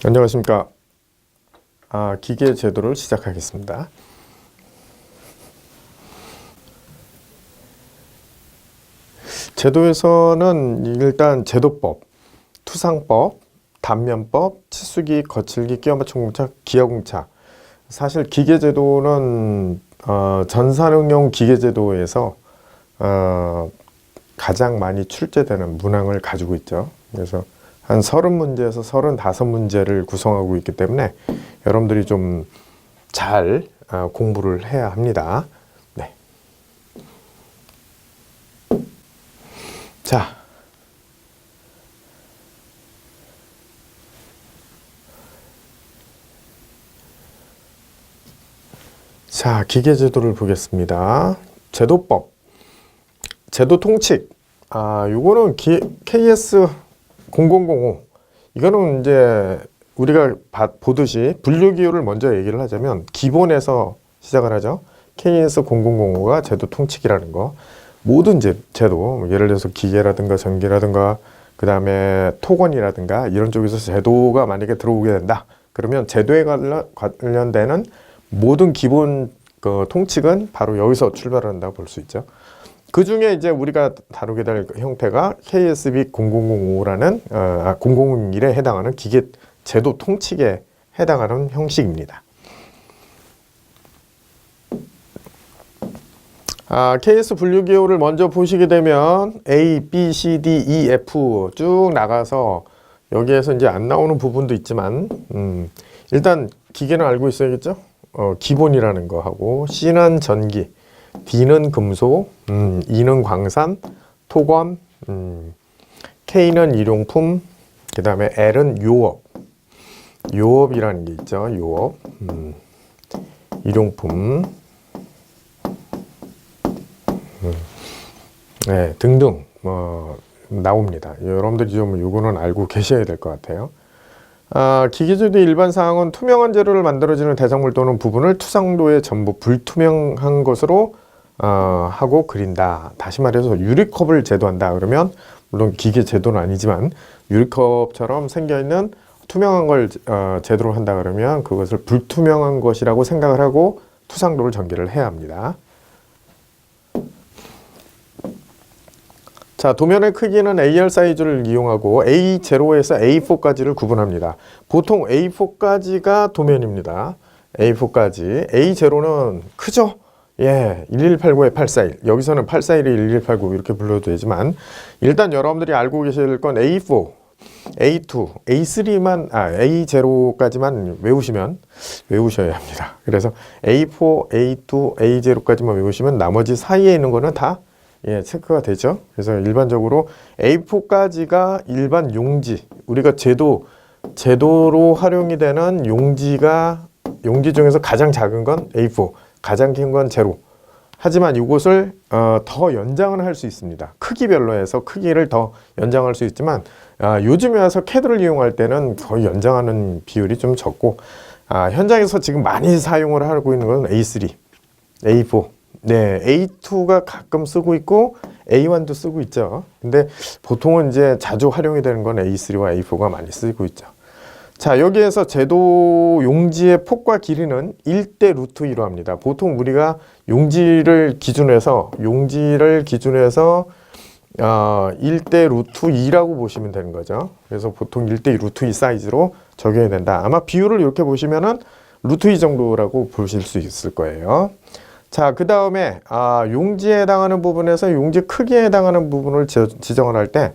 안녕하십니까. 기계 제도를 시작하겠습니다. 제도에서는 일단 제도법, 투상법, 단면법, 치수기, 거칠기, 끼워맞춤 공차, 기하공차. 사실 기계 제도는 전산응용 기계 제도에서 가장 많이 출제되는 문항을 가지고 있죠. 그래서 한 30문제에서 35문제를 구성하고 있기 때문에 여러분들이 좀 잘 공부를 해야 합니다. 네. 자, 기계제도를 보겠습니다. 제도법, 제도 통칙. 요거는 KS 0005. 이거는 이제 우리가 보듯이 분류기호를 먼저 얘기를 하자면 기본에서 시작을 하죠. KS 0005가 제도 통칙이라는 거. 모든 제도, 예를 들어서 기계라든가 전기라든가 그 다음에 토건이라든가 이런 쪽에서 제도가 만약에 들어오게 된다. 그러면 제도에 관련되는 모든 기본 통칙은 바로 여기서 출발한다고 볼 수 있죠. 그 중에 이제 우리가 다루게 될 형태가 KSB 0005라는 001에 해당하는 기계 제도 통칙에 해당하는 형식입니다. KS 분류기호를 먼저 보시게 되면 A, B, C, D, E, F 쭉 나가서 여기에서 이제 안 나오는 부분도 있지만 일단 기계는 알고 있어야겠죠? 기본이라는 거 하고 C는 전기, D는 금속, E는 광산, 토건, K는 일용품, 그 다음에 L은 요업. 요업이라는 게 있죠. 요업, 일용품, 네, 등등 나옵니다. 여러분들이 좀 요거는 알고 계셔야 될 것 같아요. 기계제도의 일반 사항은 투명한 재료를 만들어지는 대상물 또는 부분을 투상도의 전부 불투명한 것으로 하고 그린다. 다시 말해서 유리컵을 제도한다. 그러면 물론 기계 제도는 아니지만 유리컵처럼 생겨있는 투명한 걸 제도로 한다 그러면 그것을 불투명한 것이라고 생각을 하고 투상도를 전개를 해야 합니다. 자, 도면의 크기는 AR 사이즈를 이용하고 A0에서 A4까지를 구분합니다. 보통 A4까지가 도면입니다. A4까지. A0는 크죠? 예, 1189에 841. 여기서는 841이 1189 이렇게 불러도 되지만 일단 여러분들이 알고 계실 건 A4, A2, A3만 A0까지만 외우셔야 합니다. 그래서 A4, A2, A0까지만 외우시면 나머지 사이에 있는 거는 다 체크가 되죠. 그래서 일반적으로 A4까지가 일반 용지, 우리가 제도로 활용이 되는 용지 중에서 가장 작은 건 A4, 가장 긴 건 제로. 하지만 이것을 더 연장을 할 수 있습니다. 크기별로 해서 크기를 더 연장할 수 있지만 요즘에 와서 CAD를 이용할 때는 거의 연장하는 비율이 좀 적고 현장에서 지금 많이 사용을 하고 있는 건 A3, A4, 네, A2가 가끔 쓰고 있고 A1도 쓰고 있죠. 근데 보통은 이제 자주 활용이 되는 건 A3와 A4가 많이 쓰고 있죠. 자, 여기에서 제도 용지의 폭과 길이는 1대 루트 2로 합니다. 보통 우리가 용지를 기준해서 1대 루트 2라고 보시면 되는 거죠. 그래서 보통 1대 루트 2 사이즈로 적용이 된다. 아마 비율을 이렇게 보시면은 루트 2 정도라고 보실 수 있을 거예요. 자, 그 다음에 용지에 해당하는 부분에서 용지 크기에 해당하는 부분을 지정을 할 때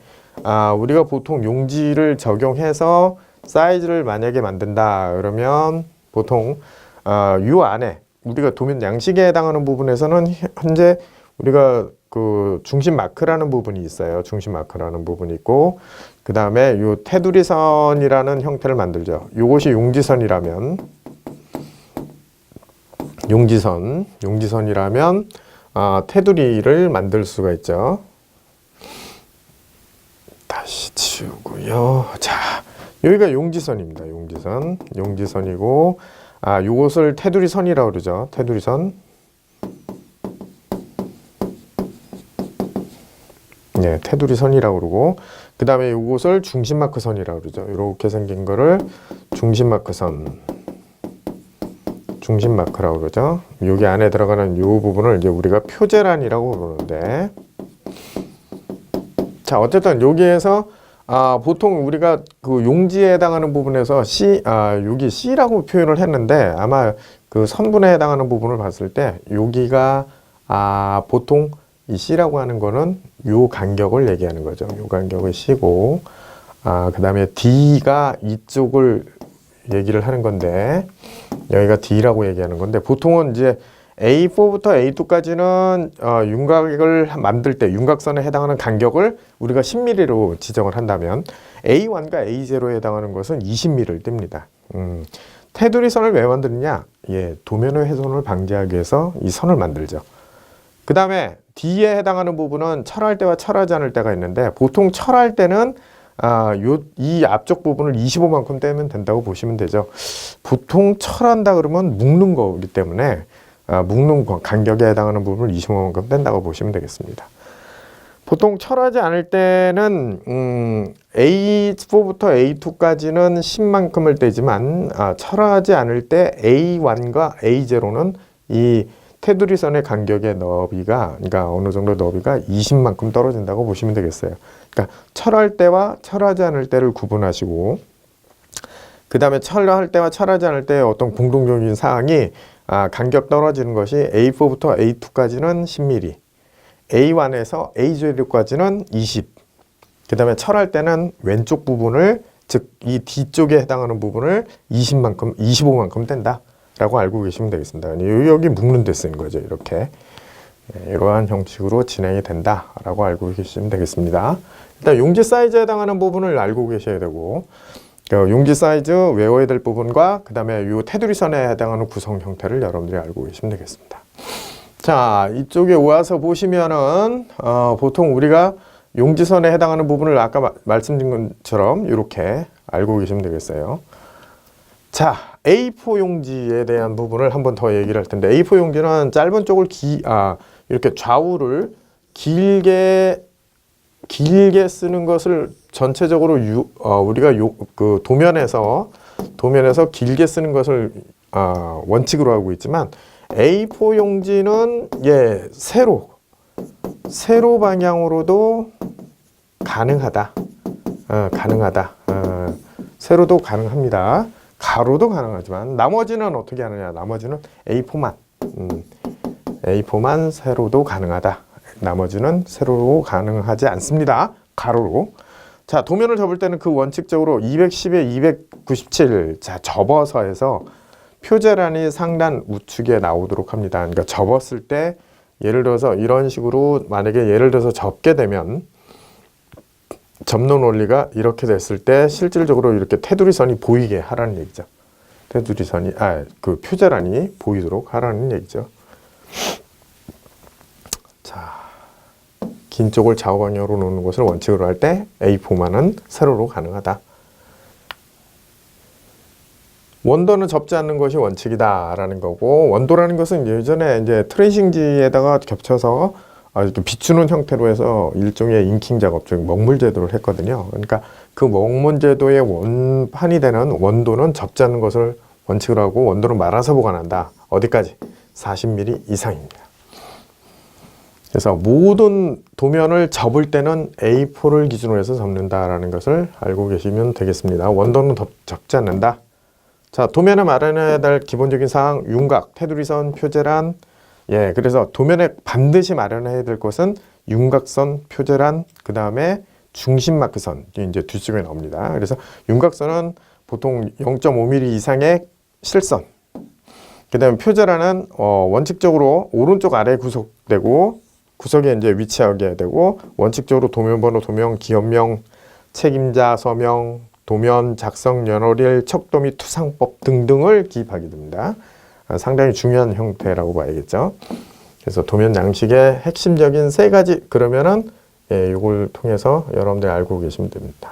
우리가 보통 용지를 적용해서 사이즈를 만약에 만든다 그러면 보통 요 안에 우리가 도면 양식에 해당하는 부분에서는 현재 우리가 그 중심 마크라는 부분이 있어요. 중심 마크라는 부분이 있고 그 다음에 요 테두리 선이라는 형태를 만들죠. 요것이 용지선이라면 용지선이라면 테두리를 만들 수가 있죠. 다시 치우고요. 자, 여기가 용지선입니다. 용지선이고 요것을 테두리선이라고 그러죠. 테두리선. 네, 테두리선이라고 그러고 그 다음에 요것을 중심마크선이라고 그러죠. 이렇게 생긴 거를 중심 마크선, 중심 마크라고 그러죠. 여기 안에 들어가는 이 부분을 이제 우리가 표제란이라고 부르는데, 자, 어쨌든 여기에서 보통 우리가 그 용지에 해당하는 부분에서 여기 C라고 표현을 했는데, 아마 그 선분에 해당하는 부분을 봤을 때 여기가 보통 이 C라고 하는 거는 요 간격을 얘기하는 거죠. 요 간격을 C고, 그 다음에 D가 이쪽을 얘기를 하는 건데, 여기가 D라고 얘기하는 건데, 보통은 이제 A4부터 A2까지는 윤곽을 만들 때 윤곽선에 해당하는 간격을 우리가 10mm로 지정을 한다면, A1과 A0에 해당하는 것은 20mm를 띱니다. 테두리 선을 왜 만드느냐? 도면의 훼손을 방지하기 위해서 이 선을 만들죠. 그 다음에 D에 해당하는 부분은 철할 때와 철하지 않을 때가 있는데, 보통 철할 때는 이 앞쪽 부분을 25만큼 떼면 된다고 보시면 되죠. 보통 철한다 그러면 묶는 거기 때문에 묶는 간격에 해당하는 부분을 25만큼 뺀다고 보시면 되겠습니다. 보통 철하지 않을 때는 A4부터 A2까지는 10만큼을 떼지만 철하지 않을 때 A1과 A0는 이 테두리선의 간격의 너비가, 그러니까 어느 정도 너비가 20만큼 떨어진다고 보시면 되겠어요. 그러니까 철할 때와 철하지 않을 때를 구분하시고, 그 다음에 철할 때와 철하지 않을 때의 어떤 공통적인 사항이 간격 떨어지는 것이 A4부터 A2까지는 10mm, A1에서 A0까지는 20, 그 다음에 철할 때는 왼쪽 부분을, 즉 이 뒤쪽에 해당하는 부분을 25만큼 뗀다 라고 알고 계시면 되겠습니다. 여기 묶는 데 쓰는 거죠. 이렇게 이러한 형식으로 진행이 된다 라고 알고 계시면 되겠습니다. 일단 용지 사이즈에 해당하는 부분을 알고 계셔야 되고, 용지 사이즈 외워야 될 부분과 그 다음에 이 테두리선에 해당하는 구성 형태를 여러분들이 알고 계시면 되겠습니다. 자, 이쪽에 와서 보시면은 보통 우리가 용지선에 해당하는 부분을 아까 말씀드린 것처럼 이렇게 알고 계시면 되겠어요. 자, A4 용지에 대한 부분을 한번 더 얘기를 할 텐데, A4 용지는 짧은 쪽을 이렇게 좌우를 길게 쓰는 것을 전체적으로 우리가 그 도면에서 길게 쓰는 것을 원칙으로 하고 있지만, A4 용지는 세로 방향으로도 가능하다. 세로도 가능합니다. 가로도 가능하지만 나머지는 어떻게 하느냐? 나머지는 A4만 세로도 가능하다. 나머지는 세로로 가능하지 않습니다. 가로로. 자, 도면을 접을 때는 그 원칙적으로 210에 297, 자, 접어서 해서 표제란이 상단 우측에 나오도록 합니다. 그러니까 접었을 때 예를 들어서 이런 식으로, 만약에 예를 들어서 접게 되면, 접는 원리가 이렇게 됐을 때 실질적으로 이렇게 테두리선이 보이게 하라는 얘기죠. 테두리선이, 그 표제란이 보이도록 하라는 얘기죠. 자, 긴 쪽을 좌우 방향으로 놓는 것을 원칙으로 할 때 A4만은 세로로 가능하다. 원도는 접지 않는 것이 원칙이다라는 거고, 원도라는 것은 예전에 이제 트레이싱지에다가 겹쳐서 이렇게 비추는 형태로 해서 일종의 인킹 작업, 즉 먹물 제도를 했거든요. 그러니까 그 먹물 제도의 원판이 되는 원도는 접지 않는 것을 원칙으로 하고, 원도는 말아서 보관한다. 어디까지? 40mm 이상입니다. 그래서 모든 도면을 접을 때는 A4를 기준으로 해서 접는다라는 것을 알고 계시면 되겠습니다. 원도는 접지 않는다. 자, 도면에 마련해야 될 기본적인 사항, 윤곽, 테두리선, 표제란. 그래서 도면에 반드시 마련해야 될 것은 윤곽선, 표제란, 그 다음에 중심 마크선, 이제 뒤쪽에 나옵니다. 그래서 윤곽선은 보통 0.5mm 이상의 실선. 그 다음에 표제란은 원칙적으로 오른쪽 아래에 구속되고, 구석에 이제 위치하게 되고, 원칙적으로 도면번호, 도면, 기업명, 책임자, 서명, 도면, 작성, 연월일, 척도 및 투상법 등등을 기입하게 됩니다. 상당히 중요한 형태라고 봐야겠죠. 그래서 도면 양식의 핵심적인 세 가지, 그러면은 이걸 통해서 여러분들이 알고 계시면 됩니다.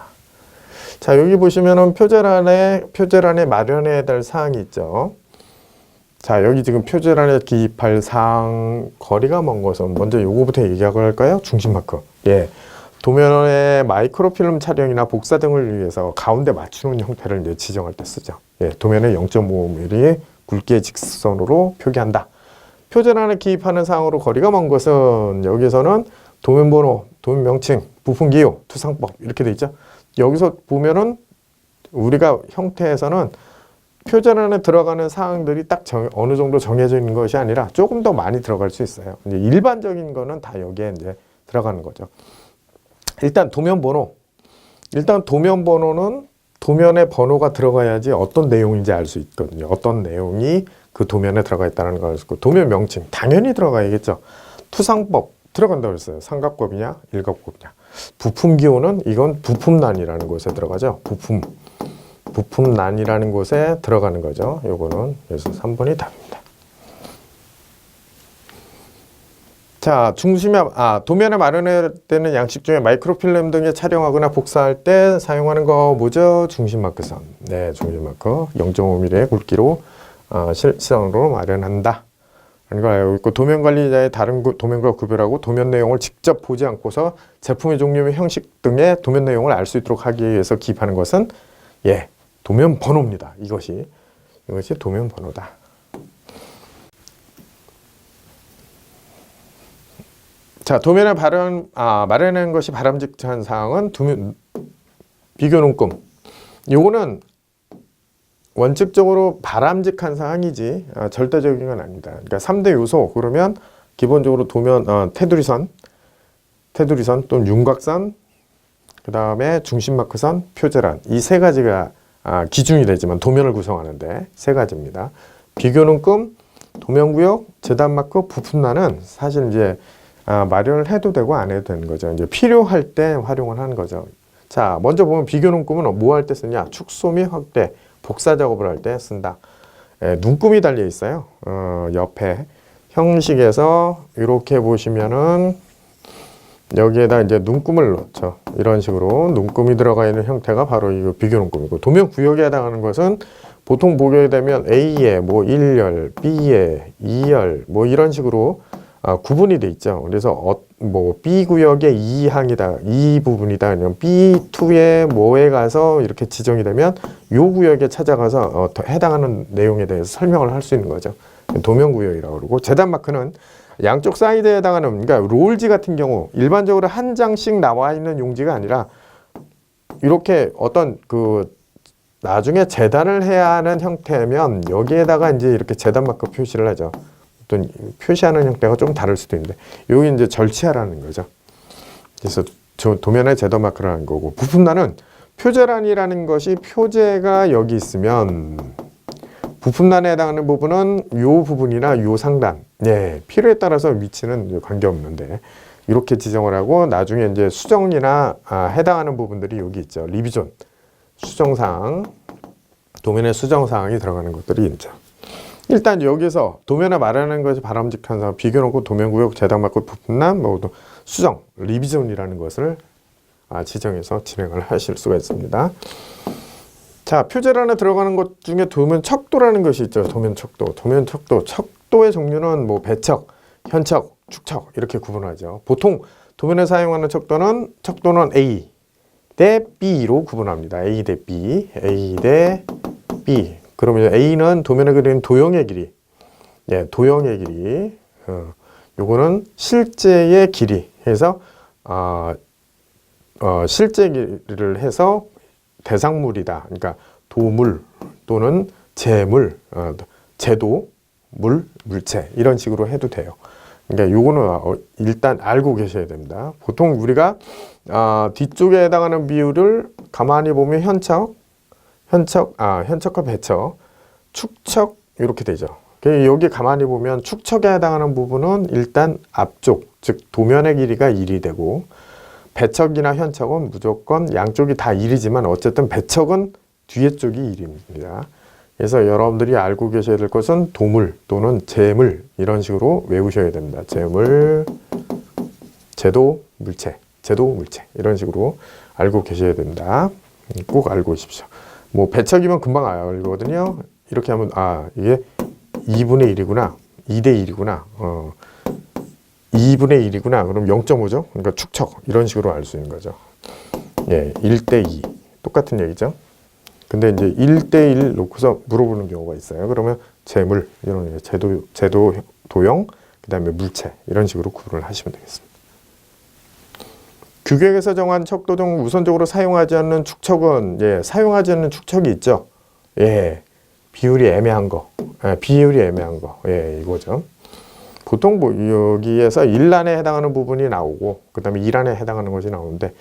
자, 여기 보시면은 표제란에 마련해야 될 사항이 있죠. 자, 여기 지금 표제란에 기입할 사항, 거리가 먼 것은 먼저 요거부터 얘기하고 할까요? 중심 마크. 도면의 마이크로필름 촬영이나 복사 등을 위해서 가운데 맞추는 형태를 이제 지정할 때 쓰죠. 예, 도면의 0.5mm 굵기의 직선으로 표기한다. 표제란에 기입하는 사항으로 거리가 먼 것은 여기서는 도면 번호, 도면 명칭, 부품 기호, 투상법 이렇게 돼 있죠. 여기서 보면은 우리가 형태에서는 표제란에 들어가는 사항들이 딱 어느 정도 정해져 있는 것이 아니라 조금 더 많이 들어갈 수 있어요. 이제 일반적인 거는 다 여기에 이제 들어가는 거죠. 일단 도면 번호. 일단 도면 번호는 도면에 번호가 들어가야지 어떤 내용인지 알 수 있거든요. 어떤 내용이 그 도면에 들어가 있다는 걸 알 수 있고, 도면 명칭 당연히 들어가야겠죠. 투상법 들어간다고 했어요. 삼각법이냐 일각법이냐. 부품 기호는 이건 부품란이라는 곳에 들어가죠. 부품란이라는 곳에 들어가는 거죠. 요거는 그래서 3번이 답입니다. 자, 도면에 마련할 때는 양식 중에 마이크로필름 등에 촬영하거나 복사할 때 사용하는 거 뭐죠? 중심마크선. 네, 중심마크 0.5mm의 굵기로 실선으로 마련한다. 라는 걸 알고 있고, 도면 관리자의 다른 도면과 구별하고 도면 내용을 직접 보지 않고서 제품의 종류 및 형식 등의 도면 내용을 알 수 있도록 하기 위해서 기입하는 것은 도면 번호입니다. 이것이 도면 번호다. 자, 도면에 마련한 것이 바람직한 사항은 비교 눈금. 요거는 원칙적으로 바람직한 사항이지 절대적인 건 아닙니다. 그러니까 3대 요소 그러면 기본적으로 도면 테두리선 또는 윤곽선, 그 다음에 중심마크선, 표제란 이 세 가지가 기준이 되지만 도면을 구성하는데 세 가지입니다. 비교 눈금, 도면구역, 재단마크, 부품란은 사실 이제 마련을 해도 되고 안 해도 되는 거죠. 이제 필요할 때 활용을 하는 거죠. 자, 먼저 보면 비교 눈금은 뭐 할 때 쓰냐? 축소 및 확대, 복사 작업을 할 때 쓴다. 눈금이 달려 있어요. 옆에 형식에서 이렇게 보시면은 여기에다 이제 눈금을 넣죠. 이런 식으로 눈금이 들어가 있는 형태가 바로 이 비교 눈금이고, 도면 구역에 해당하는 것은 보통 보게 되면 A에 뭐 1열, B에 2열 뭐 이런 식으로 구분이 돼 있죠. 그래서 뭐 B 구역의 이 항이다, 이 부분이다, 아니면 B2의 뭐에 가서 이렇게 지정이 되면 요 구역에 찾아가서 해당하는 내용에 대해서 설명을 할 수 있는 거죠. 도면 구역이라고 그러고, 재단 마크는 양쪽 사이드에 해당하는, 그러니까 롤지 같은 경우 일반적으로 한 장씩 나와 있는 용지가 아니라 이렇게 어떤 나중에 재단을 해야 하는 형태면 여기에다가 이제 이렇게 재단 마크 표시를 하죠. 어떤 표시하는 형태가 좀 다를 수도 있는데 여기 이제 절치하라는 거죠. 그래서 도면에 재단 마크라는 거고, 부품란은 표제란이라는 것이 표제가 여기 있으면 부품란에 해당하는 부분은 요 부분이나 요 상단, 필요에 따라서 위치는 관계없는데 이렇게 지정을 하고, 나중에 이제 수정이나 해당하는 부분들이 여기 있죠. 리비전, 수정사항, 도면에 수정사항이 들어가는 것들이 있죠. 일단 여기서 도면에 마련하는 것이 바람직한 사항, 비교 놓고 도면구역, 재단마크, 부품란, 수정, 리비전이라는 것을 지정해서 진행을 하실 수가 있습니다. 자, 표제란에 들어가는 것 중에 도면 척도라는 것이 있죠. 도면 척도. 척도의 종류는 뭐 배척, 현척, 축척 이렇게 구분하죠. 보통 도면에 사용하는 척도는 A 대 B로 구분합니다. A 대 B. 그러면 A는 도면에 그리는 도형의 길이. 도형의 길이. 요거는 실제의 길이 해서 실제 길이를 해서 대상물이다. 그러니까 도물 또는 재물, 제도, 물체 이런 식으로 해도 돼요. 그러니까 요거는 일단 알고 계셔야 됩니다. 보통 우리가 뒤쪽에 해당하는 비율을 가만히 보면 현척과 배척, 축척 이렇게 되죠. 여기 가만히 보면 축척에 해당하는 부분은 일단 앞쪽, 즉 도면의 길이가 1이 되고, 배척이나 현척은 무조건 양쪽이 다 1이지만 어쨌든 배척은 뒤에 쪽이 1입니다. 그래서 여러분들이 알고 계셔야 될 것은 도물 또는 재물 이런 식으로 외우셔야 됩니다. 재물, 제도, 물체 이런 식으로 알고 계셔야 됩니다. 꼭 알고 오십시오. 뭐 배척이면 금방 알거든요. 이렇게 하면 이게 2분의 1이구나, 2대 1이구나, 2분의 1이구나. 그럼 0.5죠. 그러니까 축척 이런 식으로 알 수 있는 거죠. 예, 1대 2 똑같은 얘기죠. 근데 이제 1대 1 놓고서 물어보는 경우가 있어요. 그러면 재물 이런 제도 도형 그다음에 물체 이런 식으로 구분을 하시면 되겠습니다. 규격에서 정한 척도 중 우선적으로 사용하지 않는 축척은 사용하지 않는 축척이 있죠. 비율이 애매한 거, 비율이 애매한 거, 이거죠. 보통 뭐 여기에서 1란에 해당하는 부분이 나오고 그다음에 2란에 해당하는 것이 나오는데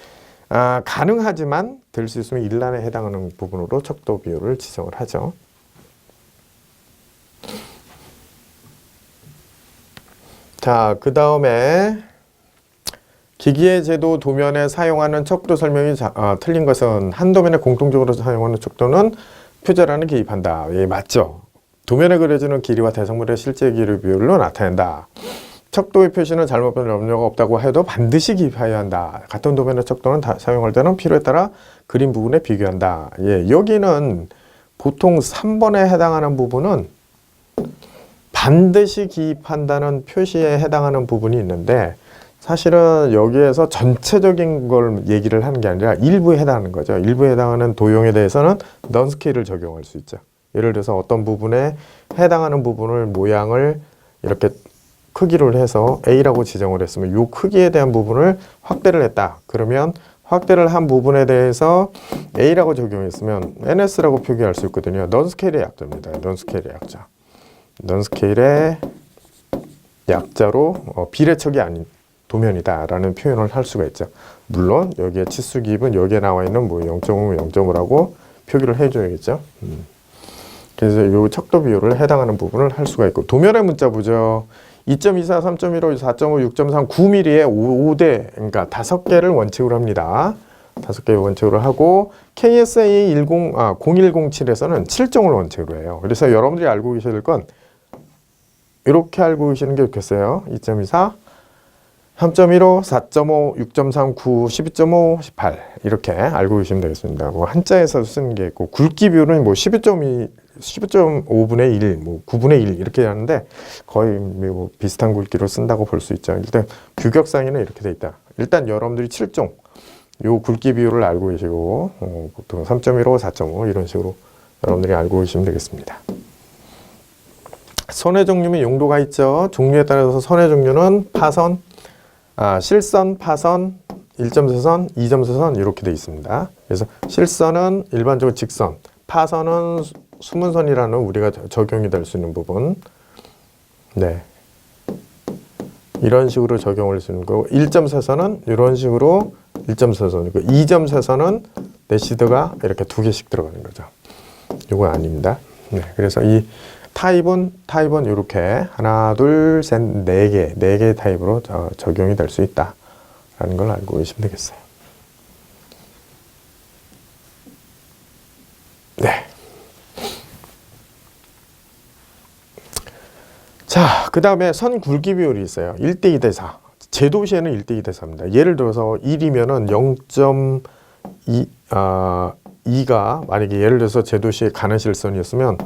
가능하지만 될 수 있으면 1란에 해당하는 부분으로 척도 비율을 지정을 하죠. 자, 그 다음에 기기의 제도 도면에 사용하는 척도 설명이 틀린 것은 한 도면에 공통적으로 사용하는 척도는 표절안을 기입한다. 맞죠. 도면에 그려지는 길이와 대상물의 실제 길이 비율로 나타낸다. 척도의 표시는 잘못된 염려가 없다고 해도 반드시 기입해야 한다. 같은 도면의 척도는 사용할 때는 필요에 따라 그림 부분에 비교한다. 여기는 보통 3번에 해당하는 부분은 반드시 기입한다는 표시에 해당하는 부분이 있는데 사실은 여기에서 전체적인 걸 얘기를 하는 게 아니라 일부에 해당하는 거죠. 일부에 해당하는 도형에 대해서는 넌스케일을 적용할 수 있죠. 예를 들어서 어떤 부분에 해당하는 부분을 모양을 이렇게 크기를 해서 A라고 지정을 했으면 이 크기에 대한 부분을 확대를 했다. 그러면 확대를 한 부분에 대해서 A라고 적용했으면 NS라고 표기할 수 있거든요. 넌스케일의 약자입니다. 넌스케일의 약자. 넌스케일의 약자로 비례척이 아닌 도면이다 라는 표현을 할 수가 있죠. 물론 여기에 치수 기입은 여기에 나와 있는 뭐 0.5, 0.5라고 표기를 해줘야겠죠. 그래서 이 척도 비율을 해당하는 부분을 할 수가 있고 도면의 문자부죠. 2.24, 3.15, 4.5, 6.3, 9mm의 5대 그러니까 5개를 원칙으로 합니다. 5개 원칙으로 하고 KSA 0107에서는 7종을 원칙으로 해요. 그래서 여러분들이 알고 계셔야 될 건 이렇게 알고 계시는 게 좋겠어요. 2.24, 3.15, 4.5, 6.3, 9, 12.5, 18 이렇게 알고 계시면 되겠습니다. 뭐 한자에서 쓰는 게 있고 굵기 비율은 뭐 12.2, 12.5분의 1, 뭐 9분의 1 이렇게 하는데 거의 뭐 비슷한 굵기로 쓴다고 볼 수 있죠. 일단 규격상에는 이렇게 돼 있다. 일단 여러분들이 7종 요 굵기 비율을 알고 계시고 보통 3.15, 4.5 이런 식으로 여러분들이 알고 계시면 되겠습니다. 선의 종류 및 용도가 있죠. 종류에 따라서 선의 종류는 파선, 실선, 파선, 1.4선, 2.4선 이렇게 되어 있습니다. 그래서 실선은 일반적으로 직선, 파선은 수문선이라는 우리가 적용이 될 수 있는 부분. 이런 식으로 적용을 할 수 있는 거고 1.4선은 이런 식으로 1.4선이고 2.4선은 내시드가 이렇게 2개씩 들어가는 거죠. 이건 아닙니다. 그래서 이 타입은 이렇게 하나, 둘, 셋, 4개 타입으로 적용이 될 수 있다라는 걸 알고 계시면 되겠어요. 자, 그 다음에 선 굵기 비율이 있어요. 1대 2대 4. 제도시에는 1대 2대 4입니다. 예를 들어서 1이면은 0.2가 만약에 예를 들어서 제도시에 가는 실선이었으면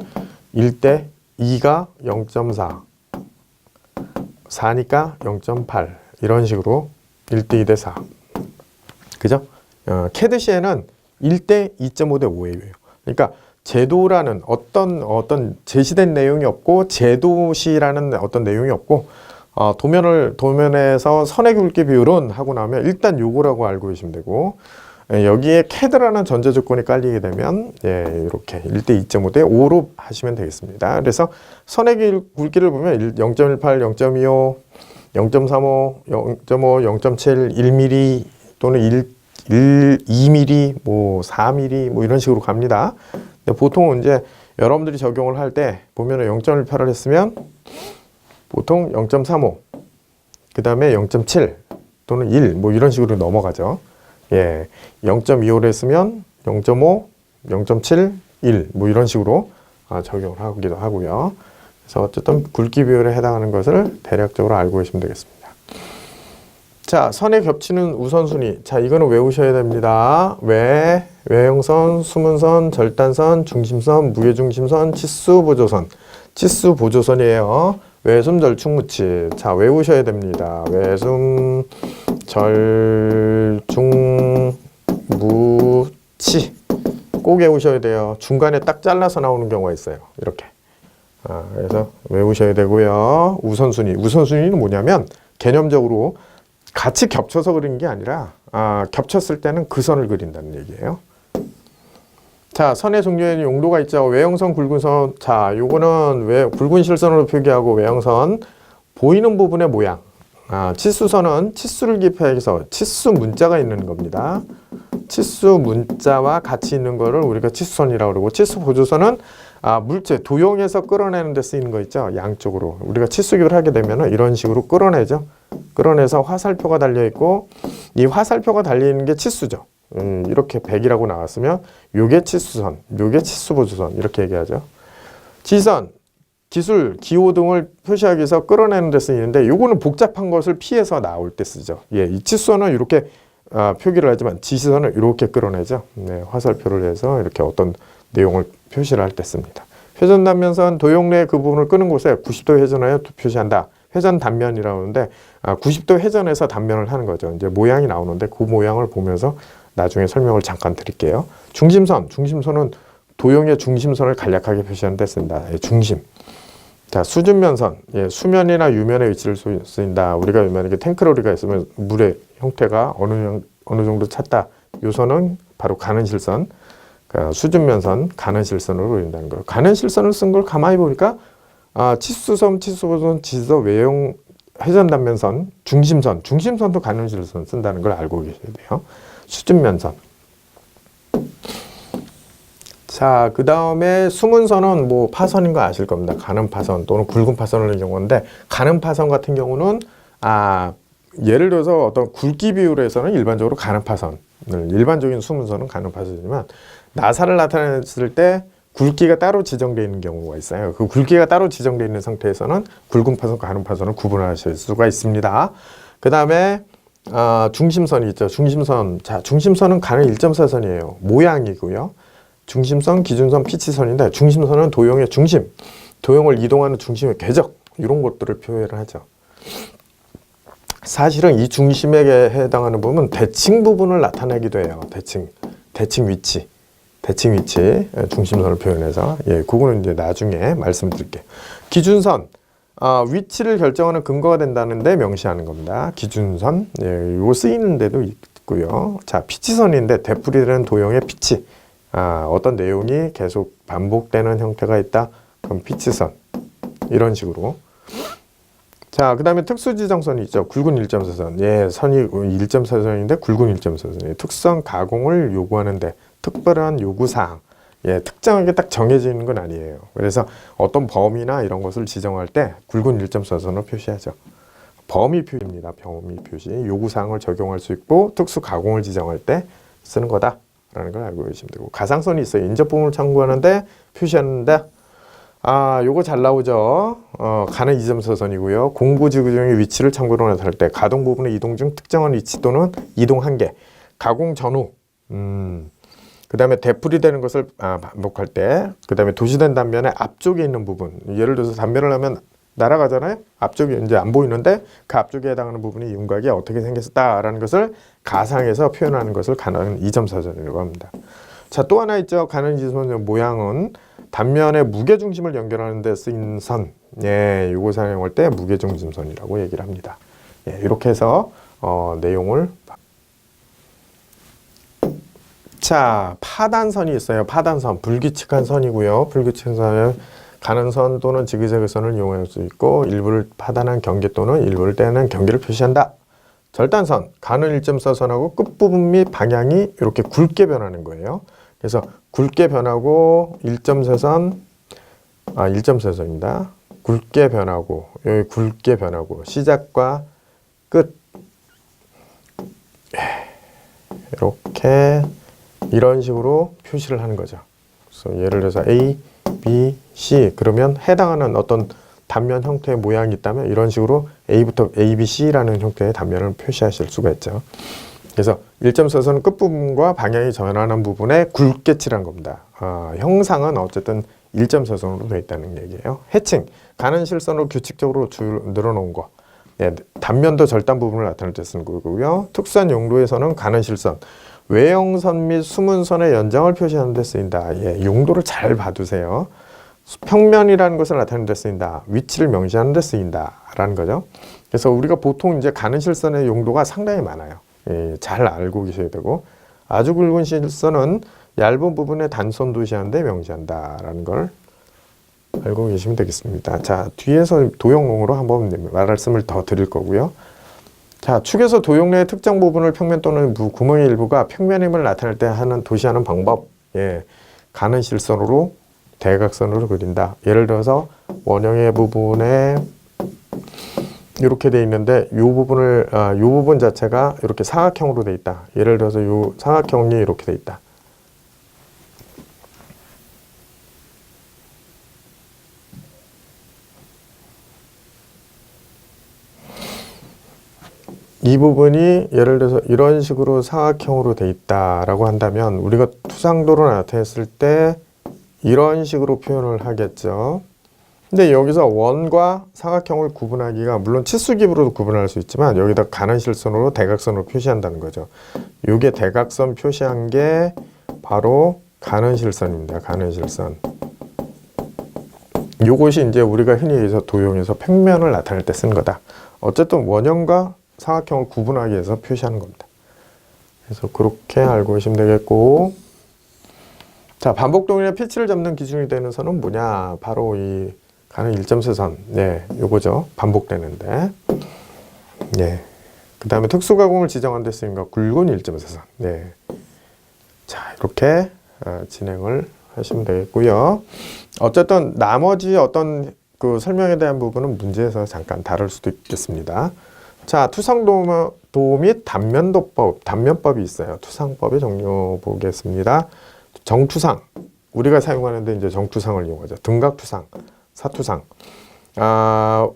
1대 2가 0.4, 4니까 0.8 이런 식으로 1대 2대 4. 그죠? 캐드시에는 1대 2.5대 5예요. 그러니까 제도라는 어떤 제시된 내용이 없고 제도시라는 어떤 내용이 없고 도면에서 선의 굵기 비율은 하고 나면 일단 요거라고 알고 계시면 되고 여기에 캐드라는 전제 조건이 깔리게 되면 이렇게 1대 2.5대 5로 하시면 되겠습니다. 그래서 선의 굵기를 보면 0.18, 0.25, 0.35, 0.5, 0.7, 1mm 또는 2mm, 뭐 4mm 뭐 이런 식으로 갑니다. 근데 보통은 이제 여러분들이 적용을 할 때 보면은 0.18을 했으면 보통 0.35, 그 다음에 0.7 또는 1 뭐 이런 식으로 넘어가죠. 0.25를 했으면 0.5, 0.7, 1 뭐 이런 식으로 적용을 하기도 하고요. 그래서 어쨌든 굵기 비율에 해당하는 것을 대략적으로 알고 계시면 되겠습니다. 자, 선에 겹치는 우선순위. 자, 이거는 외우셔야 됩니다. 외형선, 수문선, 절단선, 중심선, 무게중심선, 치수 보조선. 치수 보조선이에요. 외숨절충무치. 자, 외우셔야 됩니다. 외숨절충무치. 꼭 외우셔야 돼요. 중간에 딱 잘라서 나오는 경우가 있어요. 이렇게. 그래서 외우셔야 되고요. 우선순위. 우선순위는 뭐냐면 개념적으로 같이 겹쳐서 그리는 게 아니라 겹쳤을 때는 그 선을 그린다는 얘기예요. 자, 선의 종류에는 용도가 있죠. 외형선, 굵은선. 자, 요거는 굵은 실선으로 표기하고 외형선 보이는 부분의 모양. 치수선은 치수를 기표해서 치수 문자가 있는 겁니다. 치수 문자와 같이 있는 거를 우리가 치수선이라고 그러고, 치수 보조선은 물체 도형에서 끌어내는 데 쓰이는 거 있죠. 양쪽으로 우리가 치수기를 하게 되면 이런 식으로 끌어내죠. 끌어내서 화살표가 달려 있고, 이 화살표가 달려 있는 게 치수죠. 이렇게 100이라고 나왔으면 요게 치수선, 요게 치수 보조선 이렇게 얘기하죠. 지선, 기술, 기호 등을 표시하기 위해서 끌어내는 데 쓰이는데, 요거는 복잡한 것을 피해서 나올 때 쓰죠. 예, 이 치수선은 이렇게 표기를 하지만 지시선을 이렇게 끌어내죠. 네, 화살표를 해서 이렇게 어떤 내용을 표시를 할 때 씁니다. 회전 단면선 도형 내 그 부분을 끄는 곳에 90도 회전하여 표시한다. 회전 단면이라고 하는데 90도 회전해서 단면을 하는 거죠. 이제 모양이 나오는데 그 모양을 보면서 나중에 설명을 잠깐 드릴게요. 중심선, 중심선은 도형의 중심선을 간략하게 표시하는 데 쓴다. 예, 중심. 자, 수준면선, 예, 수면이나 유면의 위치를 쓰인다. 우리가 만약에 탱크로리가 있으면 물의 형태가 어느 정도 찼다. 요 선은 바로 가는 실선. 그러니까 수준면선, 가는 실선으로 그린다는 거예요. 가는 실선을 쓴 걸 가만히 보니까 치수선, 치수보선, 지서, 외형, 회전단면선, 중심선, 중심선도 가는 실선 쓴다는 걸 알고 계셔야 돼요. 수준면선. 자, 그 다음에 숨은선은 뭐 파선인 거 아실 겁니다. 가는 파선 또는 굵은 파선을 경우인데, 가는 파선 같은 경우는 예를 들어서 어떤 굵기 비율에서는 일반적으로 가는 파선을, 일반적인 숨은선은 가는 파선이지만 나사를 나타냈을 때 굵기가 따로 지정되어 있는 경우가 있어요. 그 굵기가 따로 지정되어 있는 상태에서는 굵은 파선, 가는 파선을 구분하실 수가 있습니다. 그 다음에 중심선이 있죠. 중심선. 자, 중심선은 가는 1.4선이에요. 모양이고요. 중심선, 기준선, 피치선인데, 중심선은 도형의 중심, 도형을 이동하는 중심의 궤적, 이런 것들을 표현을 하죠. 사실은 이 중심에게 해당하는 부분은 대칭 부분을 나타내기도 해요. 대칭 위치, 중심선을 표현해서, 예, 그거는 이제 나중에 말씀드릴게요. 기준선, 위치를 결정하는 근거가 된다는데 명시하는 겁니다. 기준선, 예, 이거 쓰이는 데도 있고요. 자, 피치선인데 되풀이되는 도형의 피치. 어떤 내용이 계속 반복되는 형태가 있다. 그럼 피치선. 이런 식으로. 자, 그 다음에 특수지정선이 있죠. 굵은 1.4선. 예, 선이 1.4선인데 굵은 1.4선이에요. 특성 가공을 요구하는데 특별한 요구사항. 예, 특정하게 딱 정해져 있는 건 아니에요. 그래서 어떤 범위나 이런 것을 지정할 때 굵은 1.4선을 표시하죠. 범위 표시입니다. 범위 표시. 요구사항을 적용할 수 있고 특수 가공을 지정할 때 쓰는 거다. 라는 걸 알고 계시면 되고, 가상선이 있어요. 인접 부분을 참고하는데 표시하는데 요거 잘 나오죠. 가는 2.4선이고요. 공구지구중의 위치를 참고로 나타낼 때 가동 부분의 이동 중 특정한 위치 또는 이동 한계, 가공 전후, 그 다음에 되풀이되는 것을 반복할 때, 그 다음에 도시된 단면의 앞쪽에 있는 부분, 예를 들어서 단면을 하면 날아가잖아요. 앞쪽이 이제 안 보이는데 그 앞쪽에 해당하는 부분이 윤곽이 어떻게 생겼다라는 것을 가상에서 표현하는 것을 가는 2.4선이라고 합니다. 자, 또 하나 있죠. 가는 2.4선 모양은 단면의 무게중심을 연결하는 데 쓰인 선. 예, 요거 사용할 때 무게중심선이라고 얘기를 합니다. 예, 이렇게 해서 내용을. 자, 파단선이 있어요. 파단선, 불규칙한 선이고요. 불규칙한 선은 가는 선 또는 지그재그 선을 이용할 수 있고, 일부를 파단한 경계 또는 일부를 떼는 경계를 표시한다. 절단선, 가는 1.4선하고 끝부분 및 방향이 이렇게 굵게 변하는 거예요. 그래서 굵게 변하고 1.4선, 1.4선입니다. 굵게 변하고, 여기 굵게 변하고, 시작과 끝. 이렇게, 이런 식으로 표시를 하는 거죠. 그래서 예를 들어서 A, B, C, 그러면 해당하는 어떤 단면 형태의 모양이 있다면 이런 식으로 A부터 A, B, C라는 형태의 단면을 표시하실 수가 있죠. 그래서 1.4선 끝부분과 방향이 전환한 부분에 굵게 칠한 겁니다. 형상은 어쨌든 일점세선으로 되어 있다는 얘기예요. 해칭, 가는 실선으로 규칙적으로 늘어놓은 거. 예, 단면도 절단 부분을 나타낼 때 쓰는 거고요. 특수한 용도에서는 가는 실선, 외형선 및 수문선의 연장을 표시하는 데 쓰인다. 예, 용도를 잘 봐두세요. 평면이라는 것을 나타내는 데 쓰인다. 위치를 명시하는 데 쓰인다. 라는 거죠. 그래서 우리가 보통 이제 가는 실선의 용도가 상당히 많아요. 예, 잘 알고 계셔야 되고, 아주 굵은 실선은 얇은 부분에 단선 도시하는 데 명시한다. 라는 걸 알고 계시면 되겠습니다. 자, 뒤에서 도형론으로 한번 말씀을 더 드릴 거고요. 자, 축에서 도형 내의 특정 부분을 평면 또는 구멍의 일부가 평면임을 나타낼 때 하는 도시하는 방법. 예, 가는 실선으로 대각선으로 그린다. 예를 들어서 원형의 부분에 이렇게 돼 있는데 이 부분을 이 부분 자체가 이렇게 사각형으로 돼 있다. 예를 들어서 이 사각형이 이렇게 돼 있다. 이 부분이 예를 들어서 이런 식으로 사각형으로 돼 있다라고 한다면 우리가 투상도로 나타냈을 때 이런 식으로 표현을 하겠죠. 근데 여기서 원과 사각형을 구분하기가 물론 치수기부로도 구분할 수 있지만 여기다 가는 실선으로 대각선으로 표시한다는 거죠. 이게 대각선 표시한 게 바로 가는 실선입니다. 가는 실선. 요것이 이제 우리가 흔히 여기서 도형에서 평면을 나타낼 때 쓰는 거다. 어쨌든 원형과 사각형을 구분하기 위해서 표시하는 겁니다. 그래서 그렇게 알고 계시면 되겠고, 자, 반복동일의 피치를 잡는 기준이 되는 선은 뭐냐? 바로 이 가는 일점세선. 네, 요거죠. 반복되는데. 네. 그 다음에 특수가공을 지정한 데 쓰인 거 굵은 일점세선. 네. 자, 이렇게 진행을 하시면 되겠고요. 어쨌든 나머지 어떤 그 설명에 대한 부분은 문제에서 잠깐 다룰 수도 있겠습니다. 자, 투상도 및 단면법이 있어요. 투상법의 종류 보겠습니다. 정투상, 우리가 사용하는데 이제 정투상을 이용하죠. 등각투상, 사투상.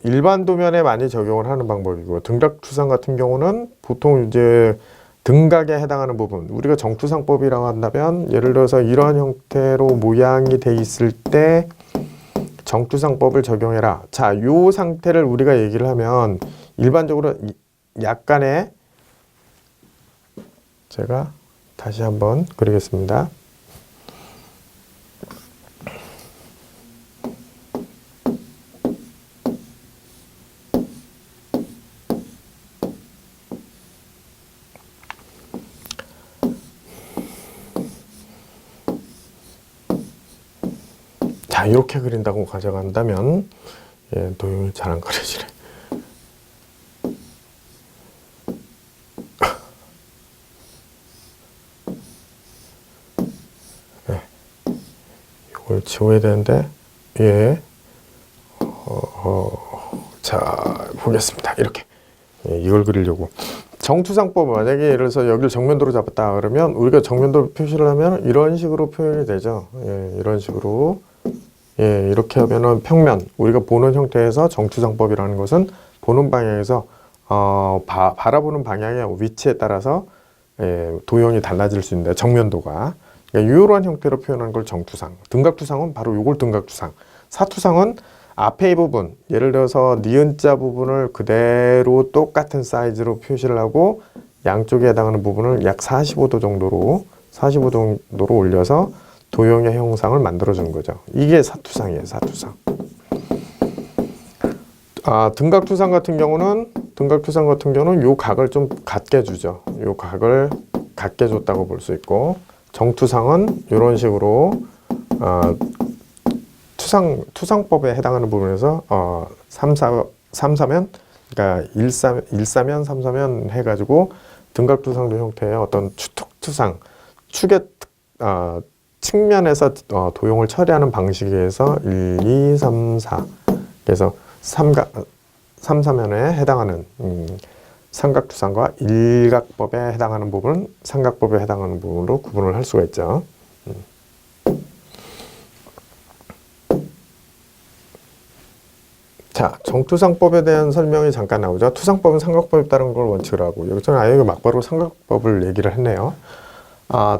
일반 도면에 많이 적용을 하는 방법이고, 등각투상 같은 경우는 보통 이제 등각에 해당하는 부분, 우리가 정투상법이라고 한다면, 예를 들어서 이런 형태로 모양이 돼 있을 때 정투상법을 적용해라. 자, 요 상태를 우리가 얘기를 하면 일반적으로 약간의, 제가 다시 한번 그리겠습니다. 자, 이렇게 그린다고 가져간다면 예, 도형이 잘 안 그려지네. 네. 이걸 지워야 되는데 예. 자, 보겠습니다. 이렇게 예, 이걸 그리려고 정투상법, 만약에 예를 들어서 여기를 정면도로 잡았다 그러면 우리가 정면도로 표시를 하면 이런 식으로 표현이 되죠. 예, 이런 식으로. 예, 이렇게 하면은 평면, 우리가 보는 형태에서 정투상법이라는 것은 보는 방향에서 바라보는 방향의 위치에 따라서 예, 도형이 달라질 수 있는데 정면도가 그러니까 이런 형태로 표현하는 걸 정투상. 등각투상은 바로 이걸 등각투상. 사투상은 앞에 이 부분, 예를 들어서 니은자 부분을 그대로 똑같은 사이즈로 표시를 하고 양쪽에 해당하는 부분을 약 45도 정도로 올려서 도형의 형상을 만들어주는 거죠. 이게 사투상이에요. 사투상. 등각투상 같은 경우는 요 각을 좀 갖게 주죠. 요 각을 갖게 줬다고 볼 수 있고, 정투상은 이런 식으로 투상법에 해당하는 부분에서 3사면 그러니까 1사면 3사면 해가지고 등각투상도 형태의 어떤 투특투상 축의 측면에서 도형을 처리하는 방식에 의해서 1, 2, 3, 4 그래서 3사면에 해당하는 삼각투상과 일각법에 해당하는 부분, 삼각법에 해당하는 부분으로 구분을 할 수가 있죠. 자, 정투상법에 대한 설명이 잠깐 나오죠. 투상법은 삼각법에 따른 걸 원칙으로 하고, 여기서는 아예 막바로 삼각법을 얘기를 했네요.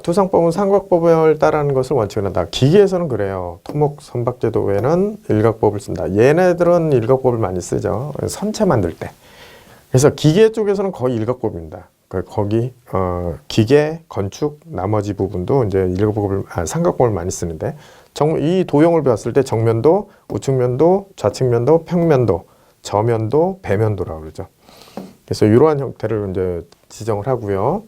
투상법은 삼각법을 따르는 것을 원칙으로 한다. 기계에서는 그래요. 토목 선박제도 외에는 일각법을 쓴다. 얘네들은 일각법을 많이 쓰죠. 선체 만들 때. 그래서 기계 쪽에서는 거의 일각법입니다. 거기 기계, 건축, 나머지 부분도 이제 일각법을 삼각법을 많이 쓰는데 이 도형을 배웠을 때 정면도, 우측면도, 좌측면도, 평면도, 저면도, 배면도라고 그러죠. 그래서 이러한 형태를 이제 지정을 하고요.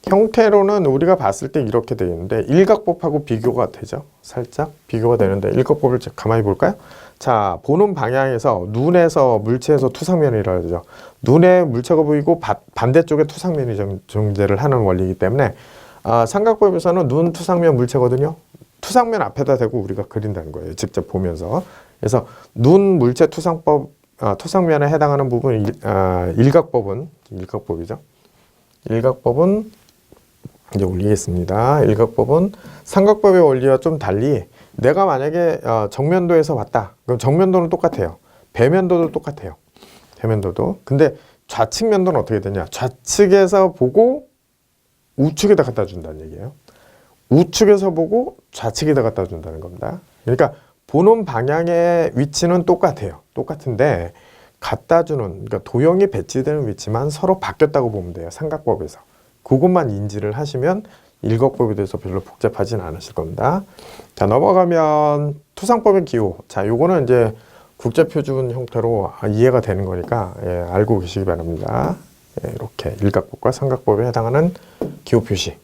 형태로는 우리가 봤을 때 이렇게 되어 있는데 일각법하고 비교가 되죠. 살짝 비교가 되는데 일각법을 가만히 볼까요? 자, 보는 방향에서 눈에서 물체에서 투상면이라고 하죠. 눈에 물체가 보이고 반대쪽에 투상면이 존재를 하는 원리이기 때문에 삼각법에서는 눈 투상면 물체거든요. 투상면 앞에다 대고 우리가 그린다는 거예요. 직접 보면서. 그래서 눈 물체 투상면에 해당하는 부분 일각법이죠. 일각법은 이제 올리겠습니다. 일각법은 삼각법의 원리와 좀 달리 내가 만약에 정면도에서 봤다. 그럼 정면도는 똑같아요. 배면도도 똑같아요. 배면도도. 근데 좌측면도는 어떻게 되냐? 좌측에서 보고 우측에다 갖다 준다는 얘기예요. 우측에서 보고 좌측에다 갖다 준다는 겁니다. 그러니까 보는 방향의 위치는 똑같아요. 똑같은데 갖다 주는, 그러니까 도형이 배치되는 위치만 서로 바뀌었다고 보면 돼요. 삼각법에서. 그것만 인지를 하시면 일각법에 대해서 별로 복잡하진 않으실 겁니다. 자, 넘어가면 투상법의 기호. 자, 요거는 이제 국제표준 형태로 이해가 되는 거니까 알고 계시기 바랍니다. 이렇게 일각법과 삼각법에 해당하는 기호 표시.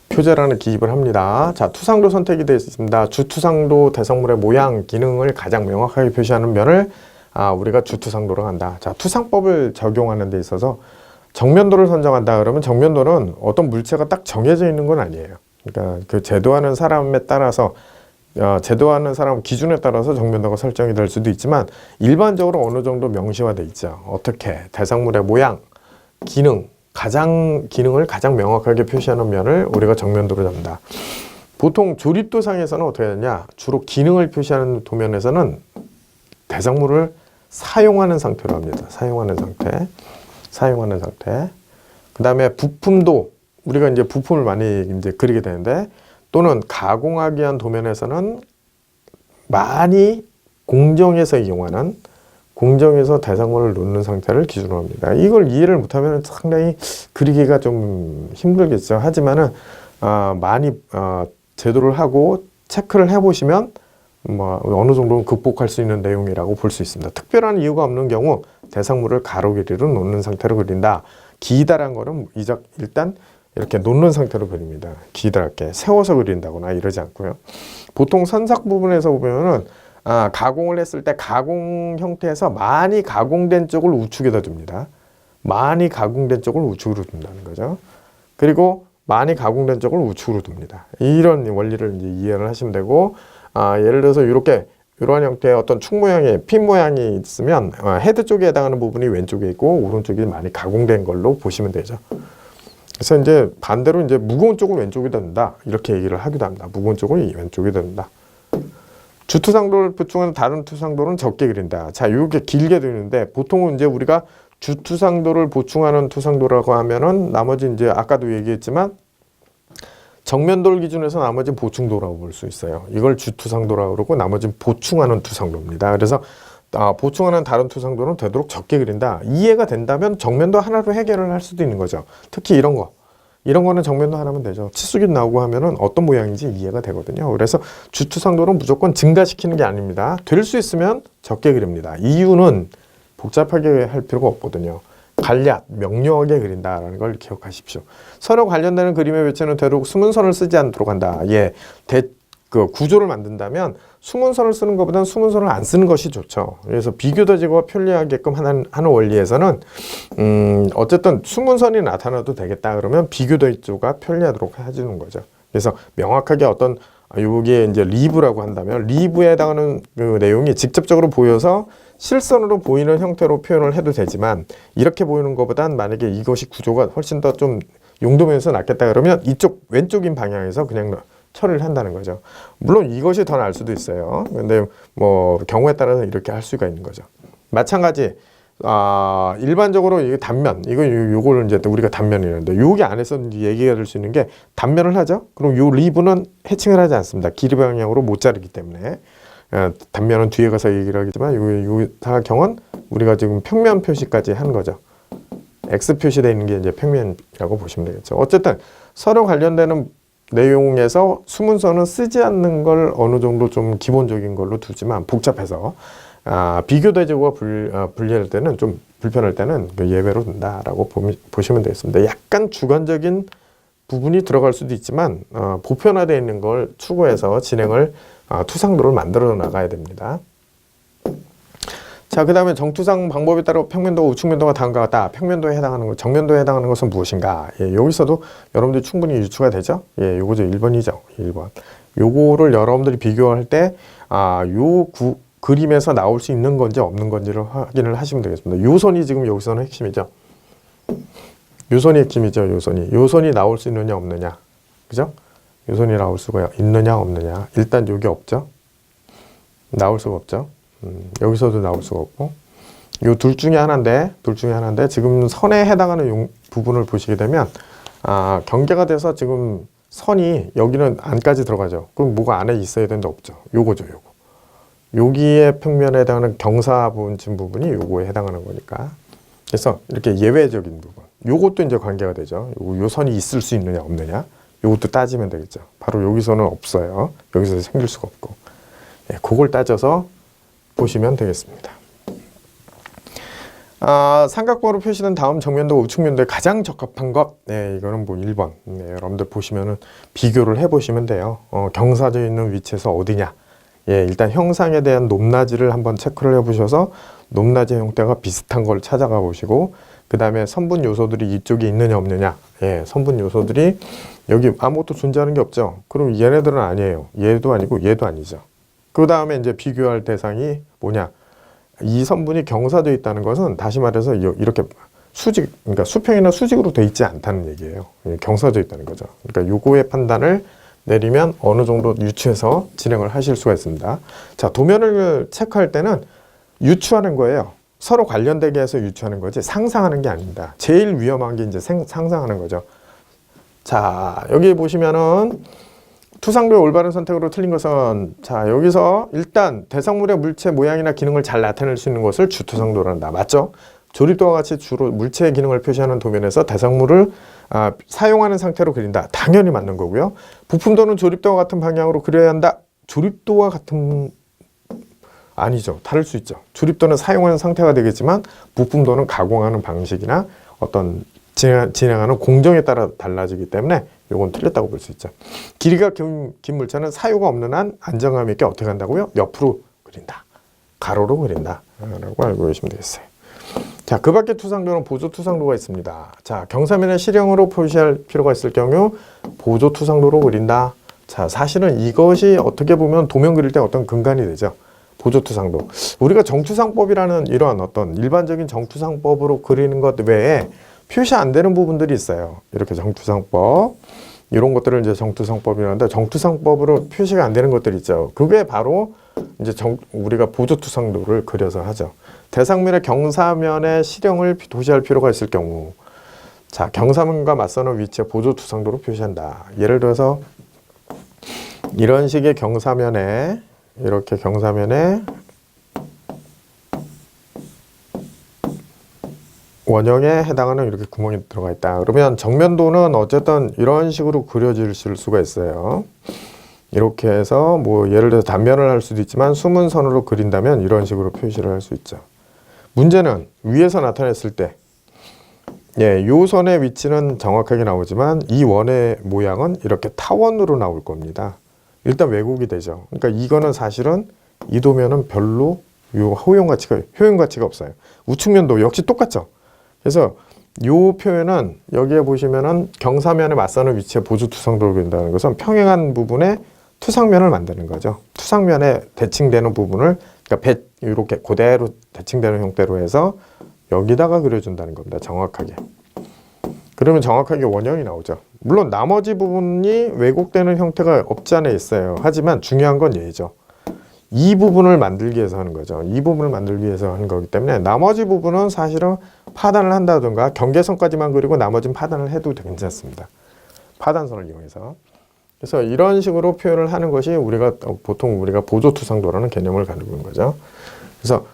표제란을 기입을 합니다. 자, 투상도 선택이 되어 있습니다. 주투상도 대상물의 모양, 기능을 가장 명확하게 표시하는 면을 우리가 주투상도로 한다. 자, 투상법을 적용하는 데 있어서 정면도를 선정한다 그러면 정면도는 어떤 물체가 딱 정해져 있는 건 아니에요. 그러니까 그 제도하는 사람에 따라서 제도하는 사람 기준에 따라서 정면도가 설정이 될 수도 있지만 일반적으로 어느 정도 명시화돼 있죠. 어떻게 대상물의 모양, 기능을 가장 명확하게 표시하는 면을 우리가 정면도로 잡는다. 보통 조립도상에서는 어떻게 하냐? 주로 기능을 표시하는 도면에서는 대상물을 사용하는 상태로 합니다. 사용하는 상태. 그 다음에 부품도 우리가 이제 부품을 많이 이제 그리게 되는데 또는 가공하기 위한 도면에서는 많이 공정에서 대상물을 놓는 상태를 기준으로 합니다. 이걸 이해를 못하면 상당히 그리기가 좀 힘들겠죠. 하지만은 많이 제도를 하고 체크를 해보시면 어느 정도는 극복할 수 있는 내용이라고 볼 수 있습니다. 특별한 이유가 없는 경우 대상물을 가로 길이로 놓는 상태로 그린다. 기다란 거는 일단 이렇게 놓는 상태로 그립니다. 기다랗게 세워서 그린다거나 이러지 않고요. 보통 선삭 부분에서 보면은 가공을 했을 때 가공 형태에서 많이 가공된 쪽을 우측에다 둡니다. 많이 가공된 쪽을 우측으로 둔다는 거죠. 그리고 많이 가공된 쪽을 우측으로 둡니다. 이런 원리를 이제 이해를 하시면 되고 예를 들어서 이러한 형태의 어떤 축 모양의 핀 모양이 있으면 헤드 쪽에 해당하는 부분이 왼쪽에 있고 오른쪽이 많이 가공된 걸로 보시면 되죠. 그래서 이제 반대로 이제 무거운 쪽을 왼쪽에 둔다 이렇게 얘기를 하기도 합니다. 무거운 쪽을 왼쪽에 둔다. 주투상도를 보충하는 다른 투상도는 적게 그린다. 자, 이렇게 길게 되는데 보통은 이제 우리가 주투상도를 보충하는 투상도라고 하면은 나머지 이제 아까도 얘기했지만 정면도를 기준해서 나머지는 보충도라고 볼 수 있어요. 이걸 주투상도라고 그러고 나머지는 보충하는 투상도입니다. 그래서 보충하는 다른 투상도는 되도록 적게 그린다. 이해가 된다면 정면도 하나로 해결을 할 수도 있는 거죠. 특히 이런 거는 정면도 하나면 되죠. 치수기 나오고 하면은 어떤 모양인지 이해가 되거든요. 그래서 주투상도는 무조건 증가시키는 게 아닙니다. 될 수 있으면 적게 그립니다. 이유는 복잡하게 할 필요가 없거든요. 간략, 명료하게 그린다라는 걸 기억하십시오. 서로 관련되는 그림의 배치는 되도록 숨은선을 쓰지 않도록 한다. 그 구조를 만든다면 숨은선을 쓰는 것보다는 숨은선을 안 쓰는 것이 좋죠. 그래서 비교도지가 편리하게끔 하는 원리에서는 어쨌든 숨은선이 나타나도 되겠다 그러면 비교도지가 편리하도록 해주는 거죠. 그래서 명확하게 어떤 여기에 이제 리브라고 한다면 리브에 해당하는 그 내용이 직접적으로 보여서 실선으로 보이는 형태로 표현을 해도 되지만 이렇게 보이는 것보단 만약에 이것이 구조가 훨씬 더 좀 용도면에서 낫겠다 그러면 이쪽 왼쪽인 방향에서 그냥 처리를 한다는 거죠. 물론 이것이 더 나을 수도 있어요. 근데 뭐 경우에 따라서 이렇게 할 수가 있는 거죠. 마찬가지 일반적으로 이게 단면, 요거를 이제 우리가 단면이라는데, 여기 안에서 얘기가 될 수 있는 게 단면을 하죠. 그럼 요 리브는 해칭을 하지 않습니다. 길이 방향으로 못 자르기 때문에. 단면은 뒤에 가서 얘기를 하겠지만, 요 사각형은 우리가 지금 평면 표시까지 한 거죠. X 표시되어 있는 게 이제 평면이라고 보시면 되겠죠. 어쨌든 서로 관련되는 내용에서 수문서는 쓰지 않는 걸 어느 정도 좀 기본적인 걸로 두지만, 복잡해서 비교 대조가 불리할 때는, 좀 불편할 때는 그 예외로 둔다라고 보시면 되겠습니다. 약간 주관적인 부분이 들어갈 수도 있지만 보편화되어 있는 걸 추구해서 진행을 투상도를 만들어 나가야 됩니다. 자, 그 다음에 정투상 방법에 따라 평면도와 우측면도가 다음과 같다. 평면도에 해당하는 것, 정면도에 해당하는 것은 무엇인가? 예, 여기서도 여러분들이 충분히 유추가 되죠? 예, 요거죠. 1번이죠. 1번. 요거를 여러분들이 비교할 때, 그림에서 나올 수 있는 건지 없는 건지를 확인을 하시면 되겠습니다. 요선이 지금 여기서는 핵심이죠. 요선이 핵심이죠. 요선이 나올 수 있느냐 없느냐. 그죠? 요선이 나올 수가 있느냐 없느냐. 일단 여기 없죠. 나올 수가 없죠. 여기서도 나올 수가 없고, 요 둘 중에 하나인데 지금 선에 해당하는 부분을 보시게 되면 경계가 돼서 지금 선이 여기는 안까지 들어가죠. 그럼 뭐가 안에 있어야 되는데 없죠. 요거죠. 여기에 평면에 해당하는 경사분진 부분이 요거에 해당하는 거니까. 그래서 이렇게 예외적인 부분, 요것도 이제 관계가 되죠. 요 선이 있을 수 있느냐 없느냐, 요것도 따지면 되겠죠. 바로 여기서는 없어요. 여기서 생길 수가 없고, 예, 그걸 따져서 보시면 되겠습니다. 삼각형으로 표시된 다음 정면도와 우측면도에 가장 적합한 것, 네, 이거는 뭐 1번. 네, 여러분들 보시면은 비교를 해보시면 돼요. 경사져 있는 위치에서 어디냐. 예, 일단 형상에 대한 높낮이를 한번 체크를 해보셔서 높낮이 형태가 비슷한 걸 찾아가 보시고, 그 다음에 선분 요소들이 이쪽에 있느냐 없느냐. 예, 선분 요소들이 여기 아무것도 존재하는 게 없죠. 그럼 얘네들은 아니에요. 얘도 아니고 얘도 아니죠. 그 다음에 이제 비교할 대상이 뭐냐. 이 선분이 경사되어 있다는 것은 다시 말해서 이렇게 그러니까 수평이나 수직으로 되어 있지 않다는 얘기예요. 경사되어 있다는 거죠. 그러니까 요거의 판단을 내리면 어느 정도 유추해서 진행을 하실 수가 있습니다. 자, 도면을 체크할 때는 유추하는 거예요. 서로 관련되게 해서 유추하는 거지 상상하는 게 아닙니다. 제일 위험한 게 이제 상상하는 거죠. 자, 여기 보시면은 투상도의 올바른 선택으로 틀린 것은, 자, 여기서 일단 대상물의 물체 모양이나 기능을 잘 나타낼 수 있는 것을 주투상도란다. 맞죠? 조립도와 같이 주로 물체의 기능을 표시하는 도면에서 대상물을 사용하는 상태로 그린다. 당연히 맞는 거고요. 부품도는 조립도와 같은 방향으로 그려야 한다. 조립도와 같은, 아니죠. 다를 수 있죠. 조립도는 사용하는 상태가 되겠지만 부품도는 가공하는 방식이나 어떤 진행하는 공정에 따라 달라지기 때문에 이건 틀렸다고 볼 수 있죠. 길이가 긴 물체는 사유가 없는 한 안정감 있게 어떻게 한다고요? 옆으로 그린다. 가로로 그린다. 라고 알고 계시면 되겠어요. 자, 그 밖에 투상도는 보조 투상도가 있습니다. 자, 경사면에 실형으로 표시할 필요가 있을 경우 보조 투상도로 그린다. 자, 사실은 이것이 어떻게 보면 도면 그릴 때 어떤 근간이 되죠. 보조 투상도. 우리가 정투상법이라는 이러한 어떤 일반적인 정투상법으로 그리는 것 외에 표시 안 되는 부분들이 있어요. 이렇게 정투상법, 이런 것들을 이제 정투상법이라는데, 정투상법으로 표시가 안 되는 것들이 있죠. 그게 바로 이제 우리가 보조투상도를 그려서 하죠. 대상면의 경사면의 실형을 도시할 필요가 있을 경우, 자, 경사면과 맞서는 위치에 보조투상도로 표시한다. 예를 들어서 이런 식의 경사면에, 이렇게 경사면에 원형에 해당하는 이렇게 구멍이 들어가 있다. 그러면 정면도는 어쨌든 이런 식으로 그려질 수가 있어요. 이렇게 해서 뭐 예를 들어서 단면을 할 수도 있지만 수문선으로 그린다면 이런 식으로 표시를 할 수 있죠. 문제는 위에서 나타냈을 때, 예, 요 선의 위치는 정확하게 나오지만 이 원의 모양은 이렇게 타원으로 나올 겁니다. 일단 왜곡이 되죠. 그러니까 이거는 사실은 이 도면은 별로 효용 가치가 없어요. 우측면도 역시 똑같죠. 그래서 요 표현은 여기에 보시면은 경사면에 맞서는 위치에 보조 투상도를 그린다는 것은 평행한 부분에 투상면을 만드는 거죠. 투상면에 대칭되는 부분을, 그러니까 이렇게 그대로 대칭되는 형태로 해서 여기다가 그려준다는 겁니다. 정확하게. 그러면 정확하게 원형이 나오죠. 물론 나머지 부분이 왜곡되는 형태가 없지 않아 있어요. 하지만 중요한 건 얘죠. 이 부분을 만들기 위해서 하는 거죠. 이 부분을 만들기 위해서 하는 거기 때문에 나머지 부분은 사실은 파단을 한다든가 경계선까지만 그리고 나머지는 파단을 해도 괜찮습니다. 파단선을 이용해서. 그래서 이런 식으로 표현을 하는 것이 보통 우리가 보조투상도라는 개념을 가지고 있는 거죠. 그래서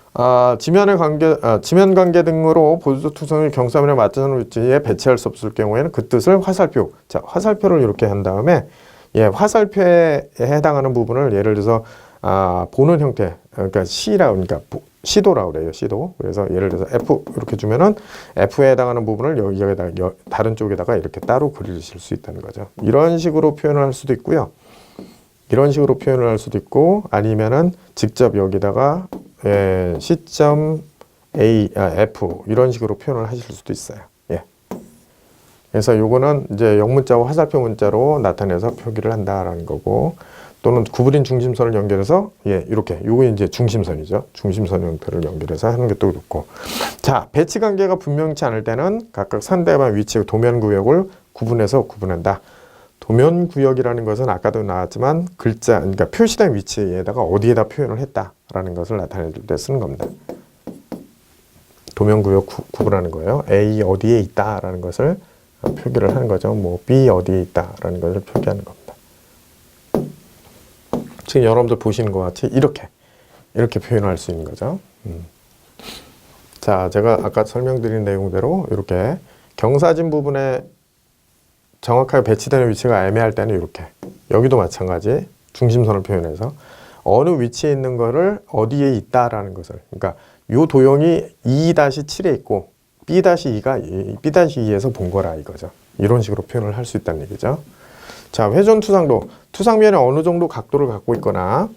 지면 관계 등으로 보조투성을 경사면에 맞춰놓은 위치에 배치할 수 없을 경우에는 그 뜻을 화살표. 자, 화살표를 이렇게 한 다음에 화살표에 해당하는 부분을 예를 들어서 보는 형태, 그러니까 그러니까 시도라고 그래요. 시도. 그래서 예를 들어서 F 이렇게 주면은 F에 해당하는 부분을 여기에다가 다른 쪽에다가 이렇게 따로 그리실 수 있다는 거죠. 이런 식으로 표현을 할 수도 있고요. 이런 식으로 표현을 할 수도 있고 아니면은 직접 여기다가 시점 F 이런 식으로 표현을 하실 수도 있어요. 예. 그래서 요거는 이제 영문자와 화살표 문자로 나타내서 표기를 한다라는 거고 또는 구부린 중심선을 연결해서 이렇게 요거 이제 중심선이죠. 중심선 형태를 연결해서 하는 게 또 좋고 자 배치 관계가 분명치 않을 때는 각각 상대방 위치 도면 구역을 구분한다. 도면 구역이라는 것은 아까도 나왔지만 그러니까 표시된 위치에다가 어디에다 표현을 했다라는 것을 나타낼 때 쓰는 겁니다. 도면 구역 구분하는 거예요. A 어디에 있다라는 것을 표기를 하는 거죠. 뭐 B 어디에 있다라는 것을 표기하는 겁니다. 지금 여러분들 보시는 것 같이 이렇게 표현할 수 있는 거죠. 자, 제가 아까 설명드린 내용대로 이렇게 경사진 부분에 정확하게 배치되는 위치가 애매할 때는 이렇게 여기도 마찬가지 중심선을 표현해서 어느 위치에 있는 거를 어디에 있다라는 것을 그러니까 요 도형이 2-7에 있고 B-2가 B-2에서 본 거라 이거죠. 이런 식으로 표현을 할 수 있다는 얘기죠. 자, 회전 투상도. 투상면에 어느 정도 각도를 갖고 있거나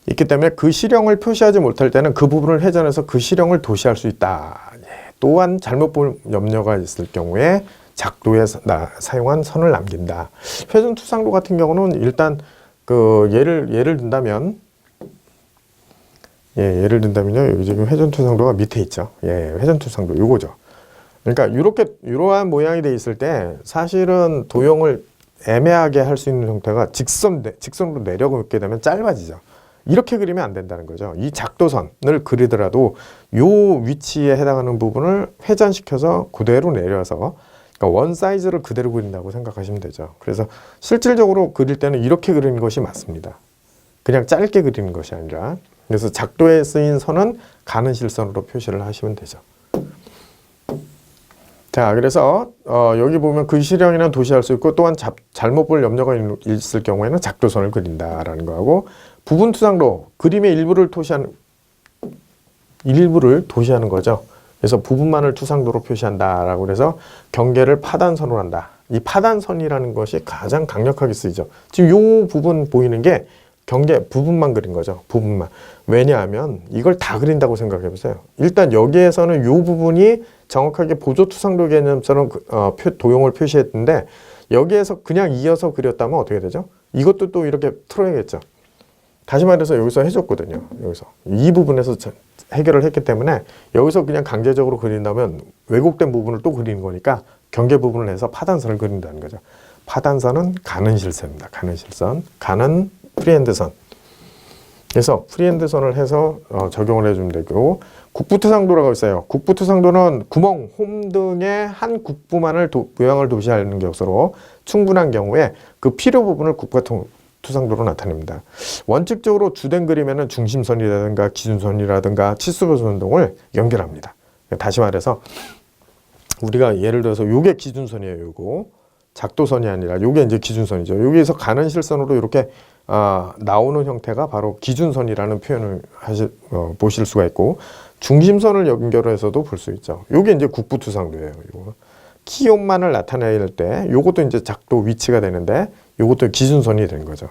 있기 때문에 그 시령을 표시하지 못할 때는 그 부분을 회전해서 그 시령을 도시할 수 있다. 또한 잘못 볼 염려가 있을 경우에 작도에 사용한 선을 남긴다. 회전 투상도 같은 경우는 일단 예를 든다면요. 여기 지금 회전 투상도가 밑에 있죠. 회전 투상도 요거죠. 그러니까 이러한 모양이 돼 있을 때 사실은 도형을 애매하게 할 수 있는 형태가 직선으로 내려오게 되면 짧아지죠. 이렇게 그리면 안 된다는 거죠. 이 작도선을 그리더라도 요 위치에 해당하는 부분을 회전시켜서 그대로 내려서 그러니까 원 사이즈를 그대로 그린다고 생각하시면 되죠. 그래서 실질적으로 그릴 때는 이렇게 그리는 것이 맞습니다. 그냥 짧게 그리는 것이 아니라 그래서 작도에 쓰인 선은 가는 실선으로 표시를 하시면 되죠. 자, 그래서 여기 보면 그 시령이나 도시할 수 있고 또한 잘못 볼 염려가 있을 경우에는 작도선을 그린다라는 거하고 부분 투상도 그림의 일부를 도시하는 거죠. 그래서 부분만을 투상도로 표시한다라고 그래서 경계를 파단선으로 한다. 이 파단선이라는 것이 가장 강력하게 쓰이죠. 지금 요 부분 보이는 게 경계 부분만 그린 거죠. 부분만. 왜냐하면 이걸 다 그린다고 생각해 보세요. 일단 여기에서는 요 부분이 정확하게 보조투상도 개념처럼 도형을 표시했는데 여기에서 그냥 이어서 그렸다면 어떻게 되죠? 이것도 또 이렇게 틀어야겠죠. 다시 말해서 여기서 해줬거든요. 여기서 이 부분에서 해결을 했기 때문에 여기서 그냥 강제적으로 그린다면 왜곡된 부분을 또 그리는 거니까 경계 부분을 해서 파단선을 그린다는 거죠. 파단선은 가는 실선입니다. 가는 실선. 가는 프리핸드선. 그래서 프리핸드선을 해서 적용을 해주면 되고 국부투상도라고 있어요. 국부투상도는 구멍, 홈 등의 한 국부만을 모양을 도시하는 것으로 충분한 경우에 그 필요 부분을 국부투상도로 나타냅니다. 원칙적으로 주된 그림에는 중심선이라든가 기준선이라든가 치수선 등을 연결합니다. 다시 말해서 우리가 예를 들어서 요게 기준선이에요. 요거 작도선이 아니라 요게 이제 기준선이죠. 여기에서 가는 실선으로 이렇게 나오는 형태가 바로 기준선이라는 표현을 보실 수가 있고 중심선을 연결해서도 볼 수 있죠. 요게 이제 국부투상도예요. 요거. 키움만을 나타낼 때 요것도 이제 작도 위치가 되는데 요것도 기준선이 되는 거죠.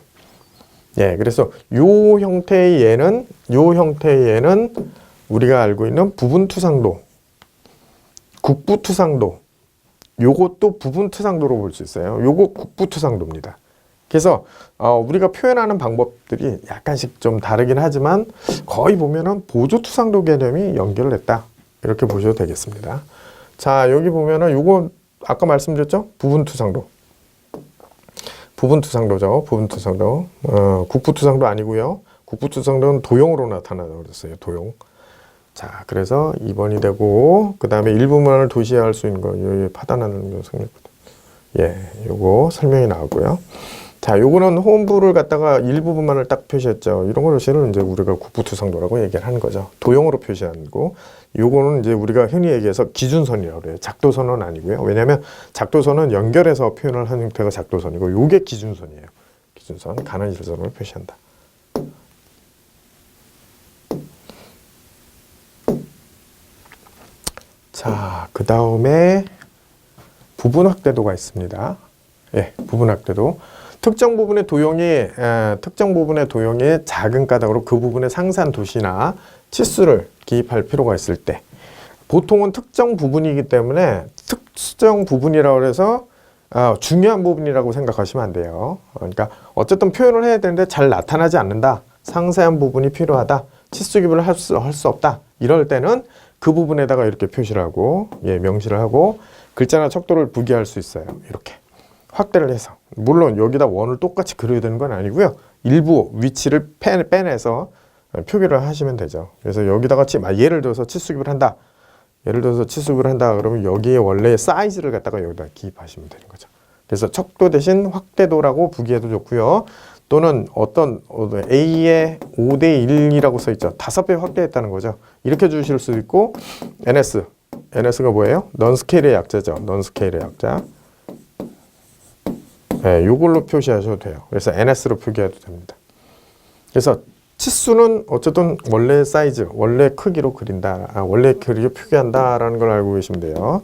그래서 요 형태의 얘는 우리가 알고 있는 부분투상도, 국부투상도, 요것도 부분투상도로 볼 수 있어요. 요거 국부투상도입니다. 그래서 우리가 표현하는 방법들이 약간씩 좀 다르긴 하지만 거의 보면은 보조투상도 개념이 연결을 했다. 이렇게 보셔도 되겠습니다. 자, 여기 보면은 요거 아까 말씀드렸죠? 부분투상도. 부분투상도죠. 부분투상도. 국부투상도 아니고요. 국부투성도는 도형으로 나타나고 그랬어요. 도형. 자, 그래서 2번이 되고 그 다음에 일부분을 도시화할 수 있는 거 여기 파단하는 녀석이거든. 예, 요거 설명이 나오고요. 자, 요거는 호흡부를 갖다가 일부분만을 딱 표시했죠. 이런 거를 실은 이제 우리가 국부투성도라고 얘기를 하는 거죠. 도형으로 표시하고 요거는 이제 우리가 흔히 얘기해서 기준선이라고 그래요. 작도선은 아니고요. 왜냐하면 작도선은 연결해서 표현을 하는 형태가 작도선이고 요게 기준선이에요. 기준선, 가난일선을 표시한다. 자, 그 다음에 부분 확대도가 있습니다. 예, 부분 확대도. 특정 부분의 도형이 작은 가닥으로 그 부분의 상세한 도시나 치수를 기입할 필요가 있을 때, 보통은 특정 부분이기 때문에 특정 부분이라고 해서 중요한 부분이라고 생각하시면 안 돼요. 그러니까 어쨌든 표현을 해야 되는데 잘 나타나지 않는다. 상세한 부분이 필요하다. 치수 기입을 할 수 없다. 이럴 때는 그 부분에다가 이렇게 표시를 하고, 예, 명시를 하고 글자나 척도를 부기할 수 있어요. 이렇게 확대를 해서. 물론 여기다 원을 똑같이 그려야 되는 건 아니고요. 일부 위치를 빼내서 표기를 하시면 되죠. 그래서 여기다가 예를 들어서 치수기입을 한다. 그러면 여기에 원래 사이즈를 갖다가 여기다 기입하시면 되는 거죠. 그래서 척도 대신 확대도라고 부기해도 좋고요. 또는 어떤 A의 5대 1이라고 써 있죠. 5배 확대했다는 거죠. 이렇게 주실 수도 있고, NS가 뭐예요? 넌스케일의 약자죠. 넌스케일의 약자. 네, 이걸로 표시하셔도 돼요. 그래서 NS로 표기해도 됩니다. 그래서 치수는 어쨌든 원래 사이즈, 원래 크기로 그린다, 원래 크기로 표기한다라는 걸 알고 계시면 돼요.